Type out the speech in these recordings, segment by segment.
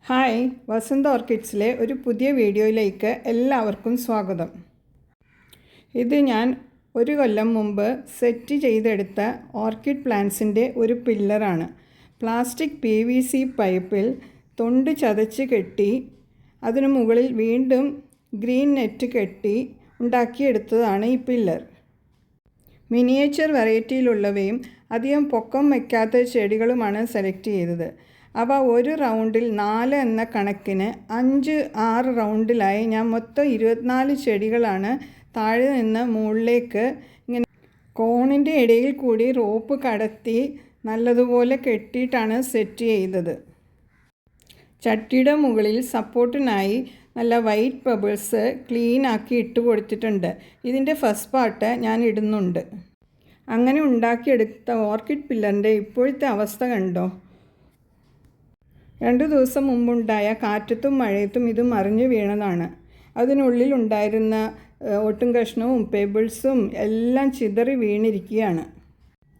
Hi, വസന്ത ഓർക്കിഡ്സിലെ ഒരു പുതിയ വീഡിയോയിലേക്ക് എല്ലാവർക്കും സ്വാഗതം. ഇത് ഞാൻ ഒരു കൊല്ലം മുമ്പ് സെറ്റ് ചെയ്തെടുത്ത ഓർക്കിഡ് പ്ലാന്റ്സിൻ്റെ ഒരു പില്ലറാണ്. പ്ലാസ്റ്റിക് PVC പൈപ്പിൽ തൊണ്ട് ചതച്ച് കെട്ടി അതിനു മുകളിൽ വീണ്ടും ഗ്രീൻ നെറ്റ് കെട്ടി ഉണ്ടാക്കിയെടുത്തതാണ് ഈ പില്ലർ. മിനിയേച്ചർ വെറൈറ്റിയിലുള്ളവയും അധികം പൊക്കം വയ്ക്കാത്ത ചെടികളുമാണ് സെലക്ട് ചെയ്തത്. അവ ഒരു റൗണ്ടിൽ 4 എന്ന കണക്കിന് 5-6 റൗണ്ടിലായി ഞാൻ മൊത്തം 24 ചെടികളാണ് താഴെ നിന്ന് മുകളിലേക്ക് ഇങ്ങനെ കോണിൻ്റെ ഇടയിൽ കൂടി റോപ്പ് കടത്തി നല്ലതുപോലെ കെട്ടിയിട്ടാണ് സെറ്റ് ചെയ്തത്. ചട്ടിയുടെ മുകളിൽ സപ്പോർട്ടിനായി നല്ല വൈറ്റ് ബബിൾസ് ക്ലീൻ ആക്കി ഇട്ട് കൊടുത്തിട്ടുണ്ട്. ഇതിൻ്റെ ഫസ്റ്റ് പാർട്ട് ഞാൻ ഇടുന്നുണ്ട്. അങ്ങനെ ഉണ്ടാക്കിയെടുത്ത ഓർക്കിഡ് പില്ലറിൻ്റെ ഇപ്പോഴത്തെ അവസ്ഥ കണ്ടോ? 2 ദിവസം മുമ്പുണ്ടായ കാറ്റത്തും മഴയത്തും ഇത് മറിഞ്ഞു വീണതാണ്. അതിനുള്ളിൽ ഉണ്ടായിരുന്ന ഒട്ടും കഷ്ണവും പെബിൾസും എല്ലാം ചിതറി വീണിരിക്കുകയാണ്.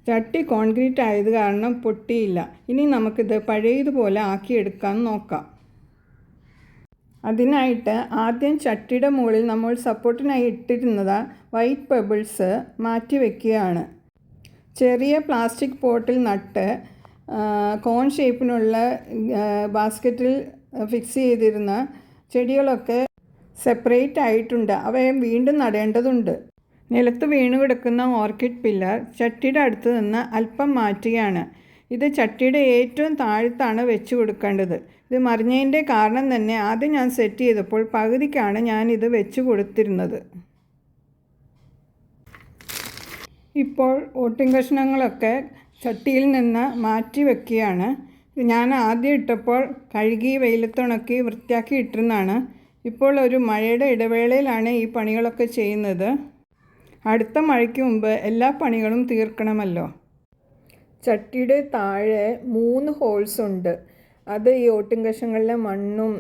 ചട്ടി കോൺക്രീറ്റ് ആയത് കാരണം പൊട്ടിയില്ല. ഇനി നമുക്കിത് പഴയതുപോലെ ആക്കിയെടുക്കാൻ നോക്കാം. അതിനായിട്ട് ആദ്യം ചട്ടിയുടെ മുകളിൽ നമ്മൾ സപ്പോർട്ടിനായി ഇട്ടിരുന്നത് വൈറ്റ് പെബിൾസ് മാറ്റി വയ്ക്കുകയാണ്. ചെറിയ പ്ലാസ്റ്റിക് പോട്ടിൽ നട്ട് കോൺ ഷേപ്പിനുള്ള ബാസ്ക്കറ്റിൽ ഫിക്സ് ചെയ്തിരുന്ന ചെടികളൊക്കെ സെപ്പറേറ്റ് ആയിട്ടുണ്ട്. അവയെ വീണ്ടും നടേണ്ടതുണ്ട്. നിലത്ത് വീണു കിടക്കുന്ന ഓർക്കിഡ് പില്ലർ ചട്ടിയുടെ അടുത്ത് നിന്ന് അല്പം മാറ്റുകയാണ്. ഇത് ചട്ടിയുടെ ഏറ്റവും താഴത്താണ് വെച്ച് കൊടുക്കേണ്ടത്. ഇത് മറിഞ്ഞതിൻ്റെ കാരണം തന്നെ ആദ്യം ഞാൻ സെറ്റ് ചെയ്തപ്പോൾ പകുതിക്കാണ് ഞാനിത് വെച്ച് കൊടുത്തിരുന്നത്. ഇപ്പോൾ ഓട്ടിൻ കഷ്ണങ്ങളൊക്കെ ചട്ടിയിൽ നിന്ന് മാറ്റി വയ്ക്കുകയാണ്. ഞാൻ ആദ്യം ഇട്ടപ്പോൾ കഴുകി വെയിലത്തുണക്കി വൃത്തിയാക്കി ഇട്ടിരുന്നതാണ്. ഇപ്പോൾ ഒരു മഴയുടെ ഇടവേളയിലാണ് ഈ പണികളൊക്കെ ചെയ്യുന്നത്. അടുത്ത മഴയ്ക്ക് മുമ്പ് എല്ലാ പണികളും തീർക്കണമല്ലോ. ചട്ടിയുടെ താഴെ 3 ഹോൾസ് ഉണ്ട്. അത് ഈ ഓട്ടിൻ കഷ്ണങ്ങളിലെ മണ്ണും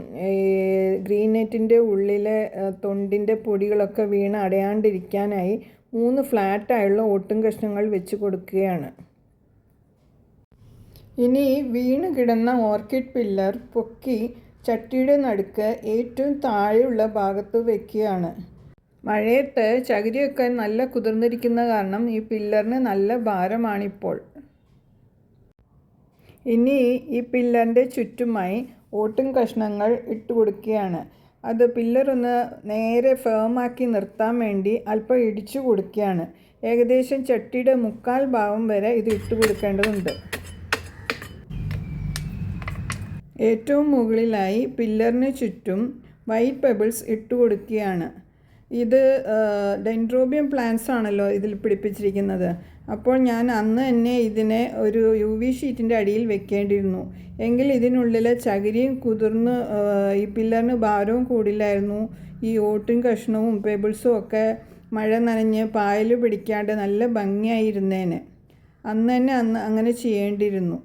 ഗ്രീൻ നെറ്റിൻ്റെ ഉള്ളിലെ തൊണ്ടിൻ്റെ പൊടികളൊക്കെ വീണ് അടയാണ്ടിരിക്കാനായി 3 ഫ്ലാറ്റായുള്ള ഓട്ടിൻ കഷ്ണങ്ങൾ വെച്ച് കൊടുക്കുകയാണ്. ഇനി വീണ് കിടന്ന ഓർക്കിഡ് പില്ലർ പൊക്കി ചട്ടിയുടെ നടുക്ക് ഏറ്റവും താഴെയുള്ള ഭാഗത്ത് വയ്ക്കുകയാണ്. മഴയത്ത് ചകിരിയൊക്കെ നല്ല കുതിർന്നിരിക്കുന്ന കാരണം ഈ പില്ലറിന് നല്ല ഭാരമാണിപ്പോൾ. ഇനി ഈ പില്ലറിൻ്റെ ചുറ്റുമായി ഓട്ടിൻ കഷ്ണങ്ങൾ ഇട്ട് കൊടുക്കുകയാണ്. അത് പില്ലറൊന്ന് നേരെ ഫേമാക്കി നിർത്താൻ വേണ്ടി അല്പം ഇടിച്ചു കൊടുക്കുകയാണ്. ഏകദേശം ചട്ടിയുടെ 3/4 ഭാഗം വരെ ഇത് ഇട്ട് കൊടുക്കേണ്ടതുണ്ട്. ഏറ്റവും മുകളിലായി പില്ലറിന് ചുറ്റും വൈറ്റ് പെബിൾസ് ഇട്ട് കൊടുക്കുകയാണ്. ഇത് ഡെൻഡ്രോബിയം പ്ലാന്റ്സ് ആണല്ലോ ഇതിൽ പിടിപ്പിച്ചിരിക്കുന്നത്. അപ്പോൾ ഞാൻ അന്ന് തന്നെ ഇതിനെ ഒരു UV ഷീറ്റിൻ്റെ അടിയിൽ വെക്കേണ്ടിയിരുന്നു. എങ്കിൽ ഇതിനുള്ളിൽ ചകിരിയും കുതിർന്ന് ഈ പില്ലറിന് ഭാരവും കൂടില്ലായിരുന്നു. ഈ ഓട്ടിൻ കഷ്ണവും പെബിൾസും ഒക്കെ മഴ നനഞ്ഞ് പായൽ പിടിക്കാണ്ട് നല്ല ഭംഗിയായിരുന്നേനെ. അന്ന് തന്നെ അങ്ങനെ ചെയ്യേണ്ടിയിരുന്നു.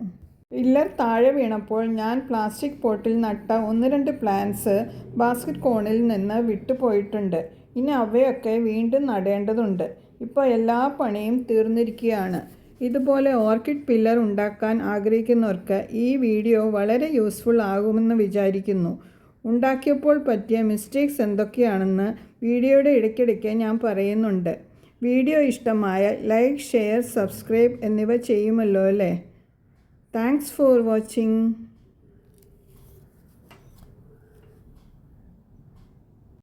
പില്ലർ താഴെ വീണപ്പോൾ ഞാൻ പ്ലാസ്റ്റിക് പോട്ടിൽ നട്ട 1-2 പ്ലാന്റ്സ് ബാസ്ക്കറ്റ് കോണിൽ നിന്ന് വിട്ടുപോയിട്ടുണ്ട്. ഇനി അവയൊക്കെ വീണ്ടും നടേണ്ടതുണ്ട്. ഇപ്പോൾ എല്ലാ പണിയും തീർന്നിരിക്കുകയാണ്. ഇതുപോലെ ഓർക്കിഡ് പില്ലർ ഉണ്ടാക്കാൻ ആഗ്രഹിക്കുന്നവർക്ക് ഈ വീഡിയോ വളരെ യൂസ്ഫുൾ ആകുമെന്ന് വിചാരിക്കുന്നു. ഉണ്ടാക്കിയപ്പോൾ പറ്റിയ മിസ്റ്റേക്സ് എന്തൊക്കെയാണെന്ന് വീഡിയോയുടെ ഇടയ്ക്കിടയ്ക്ക് ഞാൻ പറയുന്നുണ്ട്. വീഡിയോ ഇഷ്ടമായ ലൈക്ക്, ഷെയർ, സബ്സ്ക്രൈബ് എന്നിവ ചെയ്യുമല്ലോ അല്ലേ? Thanks for watching.